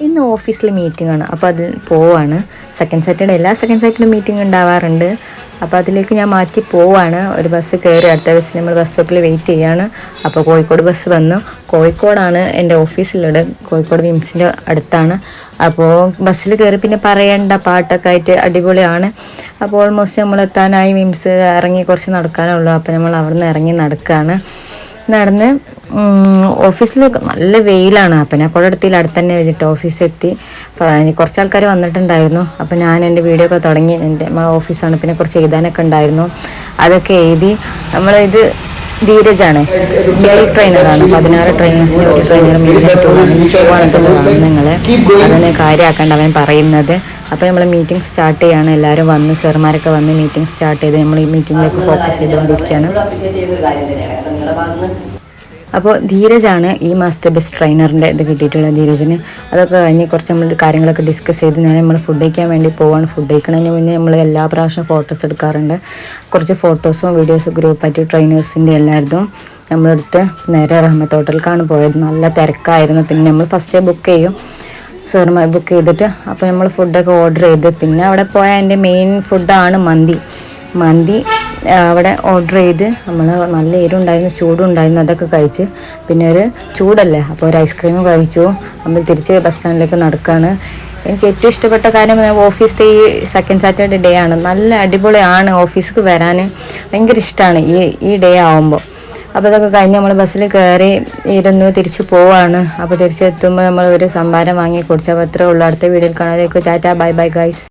ഇന്ന് ഓഫീസിൽ മീറ്റിംഗ് ആണ്, അപ്പോൾ അതിൽ പോവാണ്. സെക്കൻഡ് സാറ്റർഡേ എല്ലാ സെക്കൻഡ് സാറ്റർഡേ മീറ്റിംഗ് ഉണ്ടാവാറുണ്ട്. അപ്പോൾ അതിലേക്ക് ഞാൻ മാറ്റി പോവാണ്. ഒരു ബസ് കയറി അടുത്ത ബസ്സിൽ നമ്മൾ ബസ് സ്റ്റോപ്പിൽ വെയിറ്റ് ചെയ്യാണ്. അപ്പോൾ കോഴിക്കോട് ബസ് വന്നു. കോഴിക്കോടാണ് എൻ്റെ ഓഫീസിലുള്ളത്, കോഴിക്കോട് വിംസിൻ്റെ അടുത്താണ്. അപ്പോൾ ബസ്സിൽ കയറി പിന്നെ പറയേണ്ട, പാട്ടൊക്കെ ആയിട്ട് അടിപൊളിയാണ്. അപ്പോൾ ഓൾമോസ്റ്റ് നമ്മൾ എത്താനായി. വിംസ് ഇറങ്ങി കുറച്ച് നടക്കാനുള്ളൂ. അപ്പോൾ നമ്മൾ അവിടെ നിന്ന് ഇറങ്ങി നടന്ന് ഓഫീസിൽ നല്ല വെയിലാണ്. അപ്പം ഞാൻ കുടയെടുത്തിൽ അടുത്ത് തന്നെ വെച്ചിട്ട് ഓഫീസിൽ എത്തി. കുറച്ച് ആൾക്കാർ വന്നിട്ടുണ്ടായിരുന്നു. അപ്പം ഞാൻ എൻ്റെ വീഡിയോ ഒക്കെ തുടങ്ങി. നമ്മളെ ഓഫീസാണ്, പിന്നെ കുറച്ച് എഴുതാനൊക്കെ ഉണ്ടായിരുന്നു. അതൊക്കെ എഴുതി. നമ്മളിത് ധീരജാണ്, മെയിൽ ട്രെയിനറാണ്. 16 ട്രെയിനേഴ്സിന് ഒരു ട്രെയിനർ മെയിലായിട്ടുള്ള ഷോ ആണ് നിങ്ങളെ അതിനെ കാര്യമാക്കേണ്ട അവൻ പറയുന്നത്. അപ്പോൾ നമ്മൾ മീറ്റിംഗ് സ്റ്റാർട്ട് ചെയ്യാണ്. എല്ലാവരും വന്ന് സാറുമാരൊക്കെ വന്ന് മീറ്റിംഗ് സ്റ്റാർട്ട് ചെയ്ത് നമ്മൾ ഈ മീറ്റിങ്ങിലേക്ക് ഫോക്കസ് ചെയ്തുകൊണ്ടിരിക്കുകയാണ്. അപ്പോൾ ധീരജാണ് ഈ മാസത്തെ ബെസ്റ്റ് ട്രെയിനറിൻ്റെ ഇത് കിട്ടിയിട്ടുള്ള ധീരജിന്. അതൊക്കെ കഴിഞ്ഞ് കുറച്ച് നമ്മൾ കാര്യങ്ങളൊക്കെ ഡിസ്കസ് ചെയ്ത് നേരെ നമ്മൾ ഫുഡ് കഴിക്കാൻ വേണ്ടി പോവാണ്. ഫുഡ് കഴിക്കുന്നതിന് മുന്നേ നമ്മൾ എല്ലാ പ്രാവശ്യം ഫോട്ടോസ് എടുക്കാറുണ്ട്. കുറച്ച് ഫോട്ടോസും വീഡിയോസും ഗ്രൂപ്പായിട്ട് ട്രെയിനേഴ്സിൻ്റെ എല്ലായിടത്തും നമ്മളെടുത്ത് നേരെ റഹ്മത്ത് ഹോട്ടലിലേക്കാണ് പോയത്. നല്ല തിരക്കായിരുന്നു. പിന്നെ നമ്മൾ ഫസ്റ്റ് ബുക്ക് ചെയ്യും, സാറുമായി ബുക്ക് ചെയ്തിട്ട്. അപ്പോൾ നമ്മൾ ഫുഡൊക്കെ ഓർഡർ ചെയ്ത് പിന്നെ അവിടെ പോയാൽ എൻ്റെ മെയിൻ ഫുഡാണ് മന്തി അവിടെ ഓർഡർ ചെയ്ത്. നമ്മൾ നല്ല എരിവുണ്ടായിരുന്നു, ചൂടുണ്ടായിരുന്നു, അതൊക്കെ കഴിച്ച്. പിന്നെ ഒരു ചൂടല്ലേ, അപ്പോൾ ഒരു ഐസ്ക്രീമും കഴിച്ചു. നമ്മൾ തിരിച്ച് ബസ് സ്റ്റാൻഡിലേക്ക് നടക്കുകയാണ്. എനിക്ക് ഏറ്റവും ഇഷ്ടപ്പെട്ട കാര്യം ഓഫീസിലെ ഈ സെക്കൻഡ് സാറ്റർഡേ ഡേ ആണ്. നല്ല അടിപൊളിയാണ് ഓഫീസിലേക്ക് വരാൻ, ഭയങ്കര ഇഷ്ടമാണ് ഈ ഡേ ആവുമ്പോൾ. അപ്പോൾ ഇതൊക്കെ കഴിഞ്ഞ് നമ്മൾ ബസ്സിൽ കയറി ഇരുന്ന് തിരിച്ച് പോവാണ്. അപ്പോൾ തിരിച്ചെത്തുമ്പോൾ നമ്മൾ ഒരു സംഭാരം വാങ്ങി കുടിച്ചാൽ അത്രേ ഉള്ളൂ. അടുത്ത വീഡിയോയിൽ കാണാതെ ടാറ്റാ, ബൈ ബൈ ഗൈസ്.